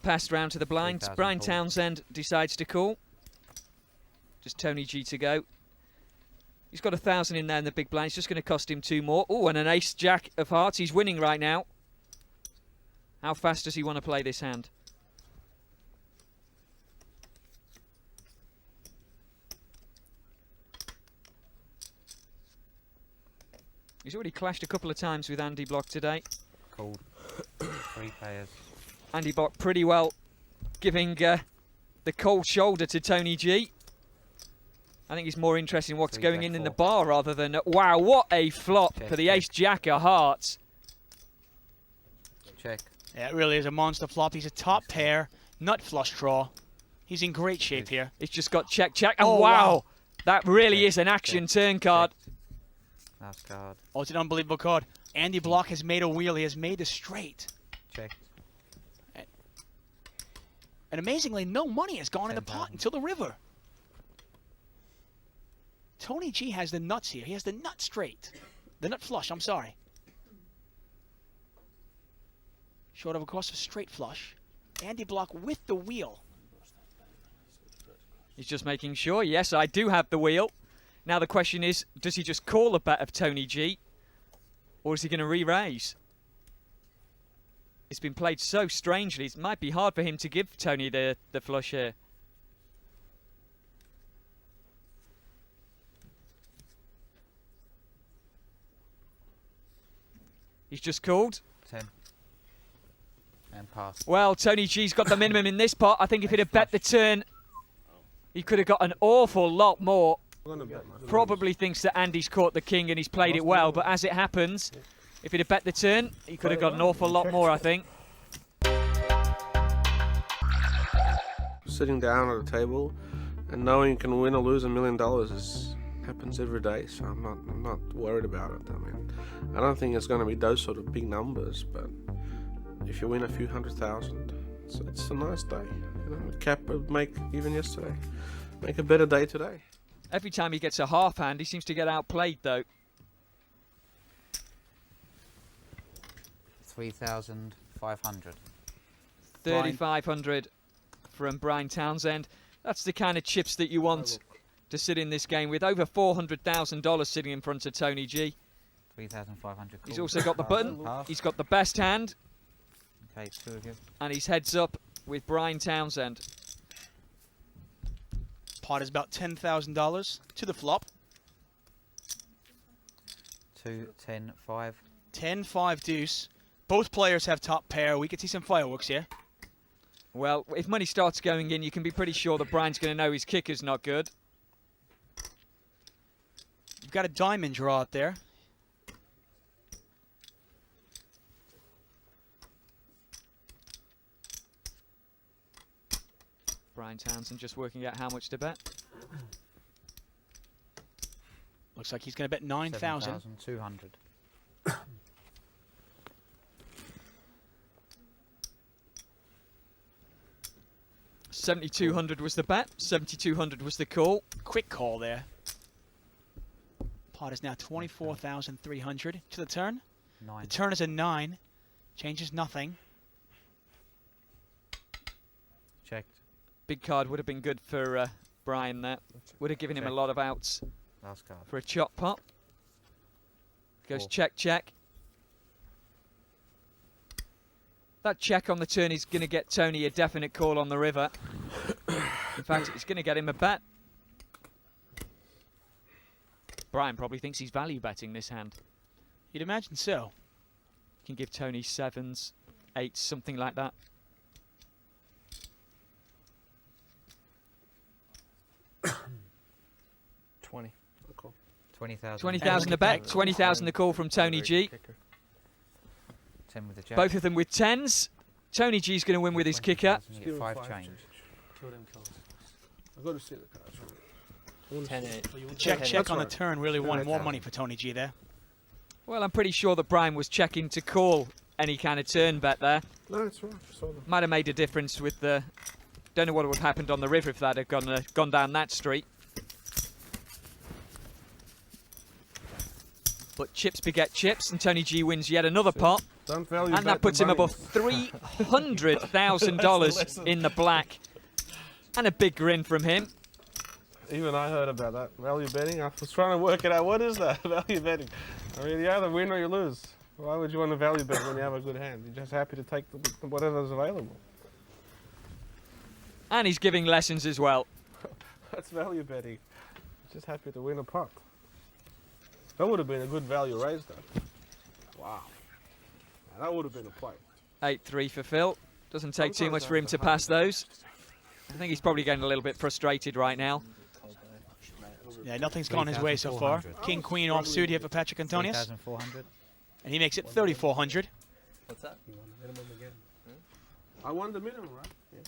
passed round to the blinds. Brian Townsend decides to call. Just Tony G to go. He's got 1,000 in there in the big blind. It's just going to cost him 2 more. Oh, and an ace-jack of hearts. He's winning right now. How fast does he want to play this hand? He's already clashed a couple of times with Andy Block today. Called 3 players. Andy Block pretty well giving the cold shoulder to Tony G. I think he's more interested in what's going in the bar rather than... wow, what a flop for the ace-jack of hearts. Check. Yeah, it really is a monster flop. He's a top pair, nut flush draw. He's in great shape here. He's just got check, check. And wow, that really is an action turn card. Last card. Oh, it's an unbelievable card. Andy Block has made a wheel. He has made a straight. Check. And amazingly, no money has gone in the pot until the river. Tony G has the nuts here. He has the nut straight. The nut flush, I'm sorry. Short of, course, a straight flush. Andy Block with the wheel. He's just making sure. Yes, I do have the wheel. Now the question is, does he just call a bet of Tony G? Or is he going to re-raise? It's been played so strangely. It might be hard for him to give Tony the flush here. He's just called. 10. And pass. Well, Tony G's got the minimum in this pot. I think if he'd have bet the turn, he could have got an awful lot more. Probably thinks that Andy's caught the king and he's played it well, but as it happens, if he'd have bet the turn, he could have got an awful lot more, I think. Sitting down at a table and knowing you can win or lose $1 million happens every day, so I'm not worried about it. I mean, I don't think it's going to be those sort of big numbers, but if you win a few $100,000, it's a nice day. You know, Cap would make, even yesterday, make a better day today. Every time he gets a half hand, he seems to get outplayed, though. 3,500. 3,500 from Brian Townsend. That's the kind of chips that you want to sit in this game with. Over $400,000 sitting in front of Tony G. 3,500. He's also got the button. He's got the best hand. Okay, 2 of you. And he's heads up with Brian Townsend. Pot is about $10,000 to the flop. 2, 10, 5. 10, 5 deuce. Both players have top pair. We could see some fireworks here. Well, if money starts going in, you can be pretty sure that Brian's going to know his kicker's not good. You've got a diamond draw out there. Brian Townsend just working out how much to bet. Looks like he's going to bet 9,000. 7,200. $7,200 was the bet. $7,200 was the call. Quick call there. Pot is now 24,300 to the turn. 9. The turn is a 9. Changes nothing. Checked. Big card would have been good for Brian there. Would have given him a lot of outs. Last card. For a chop pot. Goes 4. check, check. That check on the turn is going to get Tony a definite call on the river. In fact, it's going to get him a bet. Brian probably thinks he's value betting this hand. You'd imagine so. Can give Tony 7s, 8s, something like that. $20. Cool. 20,000. 20,000 the bet, 20,000 the call from Tony G. 10 with the jack. Both of them with 10s. Tony G's going to win with his kicker. 5 change. I've got to see the cards. 10-8. Check on the turn really wanted more money for Tony G there. Well, I'm pretty sure that Brian was checking to call any kind of turn bet there. No, it's right. I saw them. Might have made a difference with the... Don't know what would have happened on the river if that had gone down that street. But chips beget chips, and Tony G wins yet another pot. Don't value And bet that puts the him above bunnies. $300,000 in the black. And a big grin from him. Even I heard about that. Value betting. I was trying to work it out. What is that? Value betting. I mean, you either win or you lose. Why would you want to value bet when you have a good hand? You're just happy to take whatever's available. And he's giving lessons as well. That's value betting. Just happy to win a pot. That would have been a good value raise, though. Wow. Now, that would have been a play. 8-3 for Phil. Doesn't take too Sometimes much for him to pass those. I think he's probably getting a little bit frustrated right now. Yeah, nothing's gone his way so far. 3,400. King, queen offsuit here for Patrick Antonius. 3,400. And he makes it 3,400. What's that? I won the minimum, right? Yeah.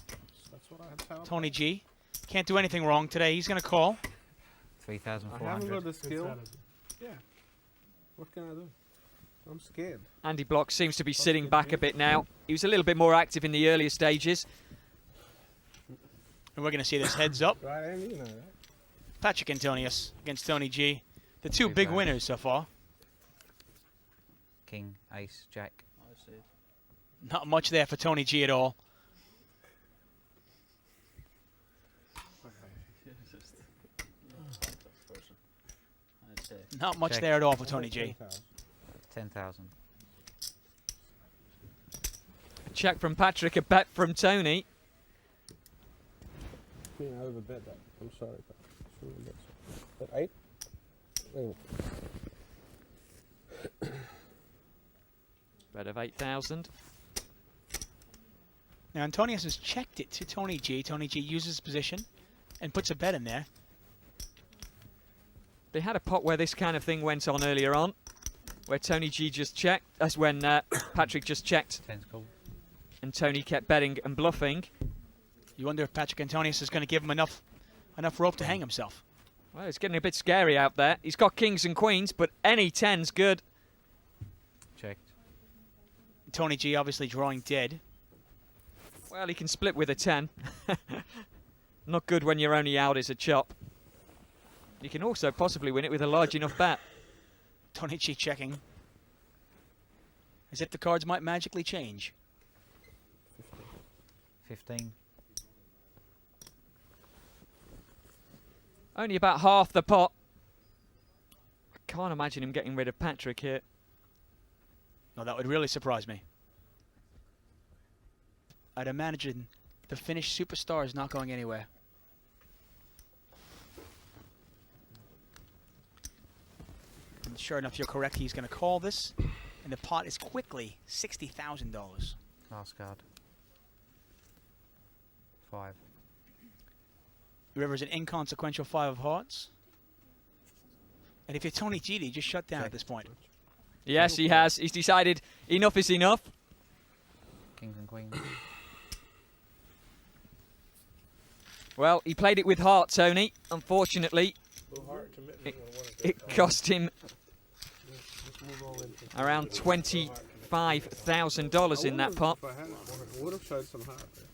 That's what I had to Tony G. Can't do anything wrong today. He's going to call. I haven't got 3,400. the skill. Yeah. What can I do? I'm scared. Andy Block seems to be sitting back a bit now. He was a little bit more active in the earlier stages. And we're going to see this heads up. Right, Andy, you know that. Patrick Antonius against Tony G. The two Two big grand. winners so far. King, ace, jack. I see. Not much there for Tony G at all. I'd say. Not much Check. there at all for Tony G. 10,000. Check from Patrick, a bet from Tony. Yeah, I overbet that. I'm sorry. But 8? Oh. Bet of 8,000. Now Antonius has checked it to Tony G. Tony G uses his position and puts a bet in there. They had a pot where this kind of thing went on earlier on, where Tony G just checked. That's when Patrick just checked, 10's cool. and Tony kept betting and bluffing. You wonder if Patrick Antonius is going to give him enough rope to hang himself. Well, it's getting a bit scary out there. He's got kings and queens, but any 10's good. Checked. Tony G obviously drawing dead. Well, he can split with a 10. Not good when you're only out as a chop. You can also possibly win it with a large enough bet. Tony G checking. As if the cards might magically change. 15. Only about half the pot. I can't imagine him getting rid of Patrick here. No, that would really surprise me. I'd imagine the Finnish superstar is not going anywhere. And sure enough, you're correct. He's going to call this. And the pot is quickly $60,000. Last card. 5. The river is an inconsequential 5 of hearts. And if you're Tony G, you just shut down Check. at this point. Yes, he has. He's decided enough is enough. Kings and queens. Well, he played it with heart, Tony. Unfortunately, it cost him around $25,000 in that pot. I would have showed some heart there.